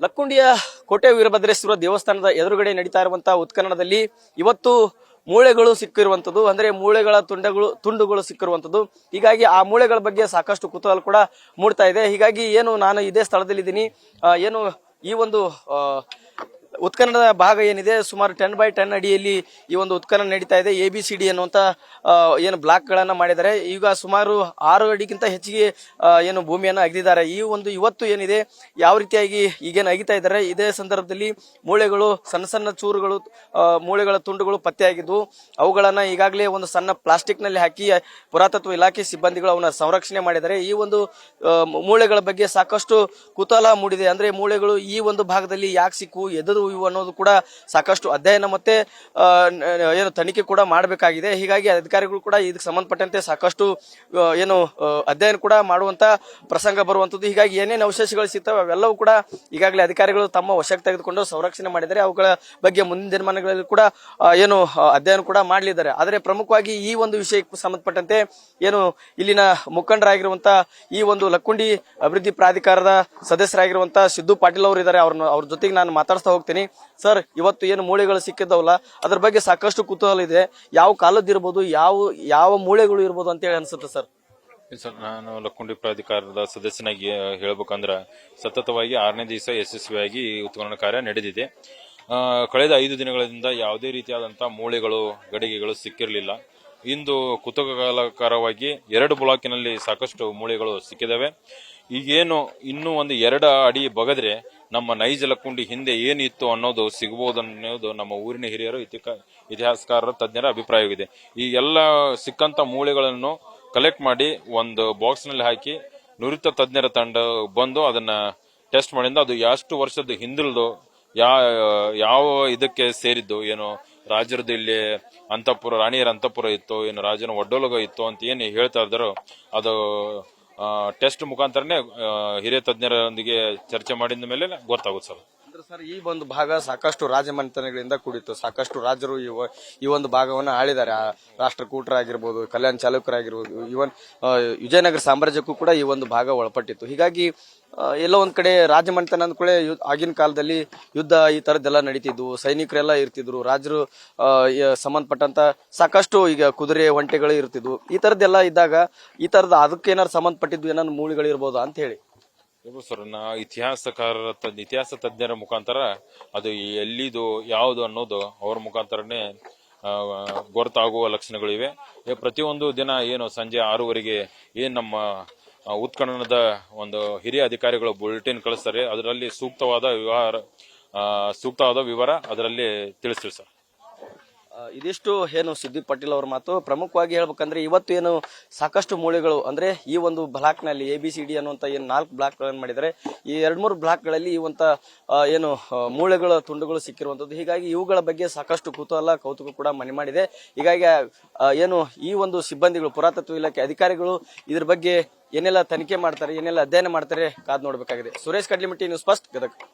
ಲಕ್ಕುಂಡಿಯ ಕೋಟೆ ವೀರಭದ್ರೇಶ್ವರ ದೇವಸ್ಥಾನದ ಎದುರುಗಡೆ ನಡೀತಾ ಇರುವಂತಹ ಉತ್ಖನನದಲ್ಲಿ ಇವತ್ತು ಮೂಳೆಗಳು ಸಿಕ್ಕಿರುವಂತದ್ದು, ಅಂದ್ರೆ ಮೂಳೆಗಳ ತುಂಡುಗಳು ಸಿಕ್ಕಿರುವಂತದ್ದು. ಹೀಗಾಗಿ ಆ ಮೂಳೆಗಳ ಬಗ್ಗೆ ಸಾಕಷ್ಟು ಕುತೂಹಲ ಕೂಡ ಮೂಡ್ತಾ ಇದೆ. ಹೀಗಾಗಿ ನಾನು ಇದೇ ಸ್ಥಳದಲ್ಲಿದ್ದೀನಿ. ಈ ಒಂದು ಉತ್ಖನನದ ಭಾಗ ಏನಿದೆ, ಸುಮಾರು 10x10 ಅಡಿಯಲ್ಲಿ ಈ ಒಂದು ಉತ್ಖನನ ನಡೀತಾ ಇದೆ. ABCD ಅನ್ನುವಂತ ಬ್ಲಾಕ್ ಗಳನ್ನ ಮಾಡಿದ್ದಾರೆ. ಈಗ ಸುಮಾರು 6 ಅಡಿಗಿಂತ ಹೆಚ್ಚಿಗೆ ಭೂಮಿಯನ್ನ ಅಗೆದಿದ್ದಾರೆ. ಇವತ್ತು ಏನಿದೆ, ಯಾವ ರೀತಿಯಾಗಿ ಈಗೇನು ಅಗಿತಾ ಇದ್ದಾರೆ, ಇದೇ ಸಂದರ್ಭದಲ್ಲಿ ಮೂಳೆಗಳು, ಸಣ್ಣ ಸಣ್ಣ ಚೂರುಗಳು, ಮೂಳೆಗಳ ತುಂಡುಗಳು ಪತ್ತೆಯಾಗಿದ್ವು. ಅವುಗಳನ್ನ ಈಗಾಗಲೇ ಒಂದು ಸಣ್ಣ ಪ್ಲಾಸ್ಟಿಕ್ ನಲ್ಲಿ ಹಾಕಿ ಪುರಾತತ್ವ ಇಲಾಖೆ ಸಿಬ್ಬಂದಿಗಳು ಅವನ್ನ ಸಂರಕ್ಷಣೆ ಮಾಡಿದ್ದಾರೆ. ಈ ಒಂದು ಮೂಳೆಗಳ ಬಗ್ಗೆ ಸಾಕಷ್ಟು ಕುತೂಹಲ ಮೂಡಿದೆ. ಅಂದ್ರೆ ಮೂಳೆಗಳು ಈ ಒಂದು ಭಾಗದಲ್ಲಿ ಯಾಕೆ ಸಿಕ್ಕು, ಎದುರು ಇವು ಅನ್ನೋದು ಕೂಡ ಸಾಕಷ್ಟು ಅಧ್ಯಯನ ಮತ್ತೆ ತನಿಖೆ ಕೂಡ ಮಾಡಬೇಕಾಗಿದೆ. ಹೀಗಾಗಿ ಅಧಿಕಾರಿಗಳು ಕೂಡ ಇದಕ್ಕೆ ಸಂಬಂಧಪಟ್ಟಂತೆ ಸಾಕಷ್ಟು ಅಧ್ಯಯನ ಕೂಡ ಮಾಡುವಂತ ಪ್ರಸಂಗ ಬರುವಂತದ್ದು. ಹೀಗಾಗಿ ಏನೇನು ಅವಶೇಷಗಳು ಸಿಗ್ತವೆ ಅವೆಲ್ಲವೂ ಕೂಡ ಈಗಾಗಲೇ ಅಧಿಕಾರಿಗಳು ತಮ್ಮ ವಶಕ್ಕೆ ತೆಗೆದುಕೊಂಡು ಸಂರಕ್ಷಣೆ ಮಾಡಿದ್ದಾರೆ. ಅವುಗಳ ಬಗ್ಗೆ ಮುಂದಿನ ದಿನಮಾನಗಳಲ್ಲಿ ಕೂಡ ಅಧ್ಯಯನ ಕೂಡ ಮಾಡಲಿದ್ದಾರೆ. ಆದರೆ ಪ್ರಮುಖವಾಗಿ ಈ ಒಂದು ವಿಷಯಕ್ಕೆ ಸಂಬಂಧಪಟ್ಟಂತೆ ಇಲ್ಲಿನ ಮುಖಂಡರಾಗಿರುವಂತಹ ಈ ಒಂದು ಲಕ್ಕುಂಡಿ ಅಭಿವೃದ್ಧಿ ಪ್ರಾಧಿಕಾರದ ಸದಸ್ಯರಾಗಿರುವಂತಹ ಸಿದ್ದು ಪಾಟೀಲ್ ಅವರು ಇದ್ದಾರೆ. ಅವ್ರ ಜೊತೆಗೆ ನಾನು ಮಾತಾಡ್ತಾ ಹೋಗ್ತೀನಿ. ಸರ್, ಇವತ್ತು ಮೂಳೆಗಳು ಸಿಕ್ಕಿದ್ದವಲ್ಲ, ಅದ್ರ ಬಗ್ಗೆ ಸಾಕಷ್ಟು ಕುತೂಹಲ ಇದೆ. ಯಾವ ಕಾಲದ್ದಿರ್ಬೋದು, ಯಾವ ಮೂಳೆಗಳು ಇರ್ಬೋದು ಅಂತ ಹೇಳಿ ಅನ್ಸುತ್ತೆ ಸರ್? ಸರ್, ನಾನು ಲಕ್ಕುಂಡಿ ಪ್ರಾಧಿಕಾರದ ಸದಸ್ಯನಾಗಿ ಹೇಳ್ಬೇಕಂದ್ರೆ ಸತತವಾಗಿ 6ನೇ ದಿವಸ ಯಶಸ್ವಿಯಾಗಿ ಉತ್ಖನನ ಕಾರ್ಯ ನಡೆದಿದೆ. ಕಳೆದ 5 ದಿನಗಳಿಂದ ಯಾವುದೇ ರೀತಿಯಾದಂತಹ ಮೂಳೆಗಳು, ಗಡಿಗೆಗಳು ಸಿಕ್ಕಿರಲಿಲ್ಲ. ಇಂದು ಕುತೂಹಲಕರವಾಗಿ 2 ಬ್ಲಾಕಿನಲ್ಲಿ ಸಾಕಷ್ಟು ಮೂಳೆಗಳು ಸಿಕ್ಕಿದಾವೆ. ಈಗೇನು ಇನ್ನೂ ಒಂದು 2 ಅಡಿ ಬಗದ್ರೆ ನಮ್ಮ ನೈಜ ಲಕ್ಕುಂಡಿ ಹಿಂದೆ ಏನಿತ್ತು ಅನ್ನೋದು ಸಿಗಬಹುದು ಅನ್ನೋದು ನಮ್ಮ ಊರಿನ ಹಿರಿಯರು, ಇತಿಹಾಸಕಾರರ, ತಜ್ಞರ ಅಭಿಪ್ರಾಯವಿದೆ. ಈ ಎಲ್ಲ ಸಿಕ್ಕಂತ ಮೂಳೆಗಳನ್ನು ಕಲೆಕ್ಟ್ ಮಾಡಿ ಒಂದು ಬಾಕ್ಸ್ ನಲ್ಲಿ ಹಾಕಿ ನುರಿತ ತಜ್ಞರ ತಂಡ ಬಂದು ಅದನ್ನ ಟೆಸ್ಟ್ ಮಾಡಿಂದ ಅದು ಎಷ್ಟು ವರ್ಷದ ಹಿಂದಿಲ್ದು, ಯಾವ ಇದಕ್ಕೆ ಸೇರಿದ್ದು, ರಾಜರದ್ದು ಇಲ್ಲಿ ಅಂತಃಪುರ, ರಾಣಿಯರ ಅಂತಃಪುರ ಇತ್ತು, ರಾಜನ ಒಡ್ಡೋಲಗ ಇತ್ತು ಅಂತ ಹೇಳ್ತಾ ಇದ್ದಾರೋ ಅದು ಟೆಸ್ಟ್ ಮುಖಾಂತರನೇ ಹಿರಿಯ ತಜ್ಞರೊಂದಿಗೆ ಚರ್ಚೆ ಮಾಡಿದ ಮೇಲೆ ಗೊತ್ತಾಗುತ್ತೆ ಸರ್. ಸರ್, ಈ ಒಂದು ಭಾಗ ಸಾಕಷ್ಟು ರಾಜಮನೆತನಗಳಿಂದ ಕೂಡಿತ್ತು. ಸಾಕಷ್ಟು ರಾಜರು ಈ ಒಂದು ಭಾಗವನ್ನು ಆಳಿದ್ದಾರೆ. ರಾಷ್ಟ್ರಕೂಟರಾಗಿರ್ಬೋದು, ಕಲ್ಯಾಣ ಚಾಲುಕ್ಯರಾಗಿರ್ಬೋದು, ಇವನ್ ವಿಜಯನಗರ ಸಾಮ್ರಾಜ್ಯಕ್ಕೂ ಕೂಡ ಈ ಒಂದು ಭಾಗ ಒಳಪಟ್ಟಿತ್ತು. ಹೀಗಾಗಿ ಎಲ್ಲೋ ಒಂದ್ ಕಡೆ ರಾಜಮನೆತನ ಅಂದ ಕೂಡ ಆಗಿನ ಕಾಲದಲ್ಲಿ ಯುದ್ಧ ಈ ತರದ್ದೆಲ್ಲ ನಡೀತಿದ್ವು, ಸೈನಿಕರೆಲ್ಲ ಇರ್ತಿದ್ರು, ರಾಜರು ಸಂಬಂಧಪಟ್ಟಂತ ಸಾಕಷ್ಟು ಈಗ ಕುದುರೆ, ಒಂಟೆಗಳು ಇರ್ತಿದ್ವು. ಈ ತರದ್ದೆಲ್ಲ ಇದ್ದಾಗ ಈ ತರದ ಅದಕ್ಕೆ ಏನಾದ್ರು ಸಂಬಂಧಪಟ್ಟಿದ್ದು ಏನಾದ್ರು ಮೂಳೆಗಳಿರ್ಬೋದು ಅಂತ ಹೇಳಿ ಸರ್, ಇತಿಹಾಸ ತಜ್ಞರ ಮುಖಾಂತರ ಅದು ಎಲ್ಲಿದು ಯಾವುದು ಅನ್ನೋದು ಅವ್ರ ಮುಖಾಂತರನೇ ಗೊತ್ತಾಗುವ ಲಕ್ಷಣಗಳಿವೆ. ಪ್ರತಿಯೊಂದು ದಿನ ಸಂಜೆ 6:00 ನಮ್ಮ ಉತ್ಖನನದ ಒಂದು ಹಿರಿಯ ಅಧಿಕಾರಿಗಳು ಬುಲೆಟಿನ್ ಕಳಿಸ್ತಾರೆ. ಅದರಲ್ಲಿ ಸೂಕ್ತವಾದ ವಿವರ ಅದರಲ್ಲಿ ತಿಳಿಸ್ತೀವಿ ಸರ್. ಇದಿಷ್ಟು ಸಿದ್ದು ಪಾಟೀಲ್ ಅವರ ಮಾತು. ಪ್ರಮುಖವಾಗಿ ಹೇಳ್ಬೇಕಂದ್ರೆ ಇವತ್ತು ಸಾಕಷ್ಟು ಮೂಳೆಗಳು, ಅಂದ್ರೆ ಈ ಒಂದು ಬ್ಲಾಕ್ ನಲ್ಲಿ ABCD ಅನ್ನುವಂತ 4 ಬ್ಲಾಕ್ ಗಳನ್ನು ಮಾಡಿದರೆ, ಈ 2-3 ಬ್ಲಾಕ್ ಗಳಲ್ಲಿ ಮೂಳೆಗಳ ತುಂಡುಗಳು ಸಿಕ್ಕಿರುವಂತದ್ದು. ಹೀಗಾಗಿ ಇವುಗಳ ಬಗ್ಗೆ ಸಾಕಷ್ಟು ಕುತೂಹಲ, ಕೌತುಕ ಕೂಡ ಮನೆ ಮಾಡಿದೆ. ಹೀಗಾಗಿ ಈ ಒಂದು ಸಿಬ್ಬಂದಿಗಳು, ಪುರಾತತ್ವ ಇಲಾಖೆ ಅಧಿಕಾರಿಗಳು ಇದ್ರ ಬಗ್ಗೆ ಏನೆಲ್ಲ ತನಿಖೆ ಮಾಡ್ತಾರೆ, ಏನೆಲ್ಲ ಅಧ್ಯಯನ ಮಾಡ್ತಾರೆ ಕಾದ್ ನೋಡ್ಬೇಕಾಗಿದೆ. Suresh Kadlimatti, News First, Gadag.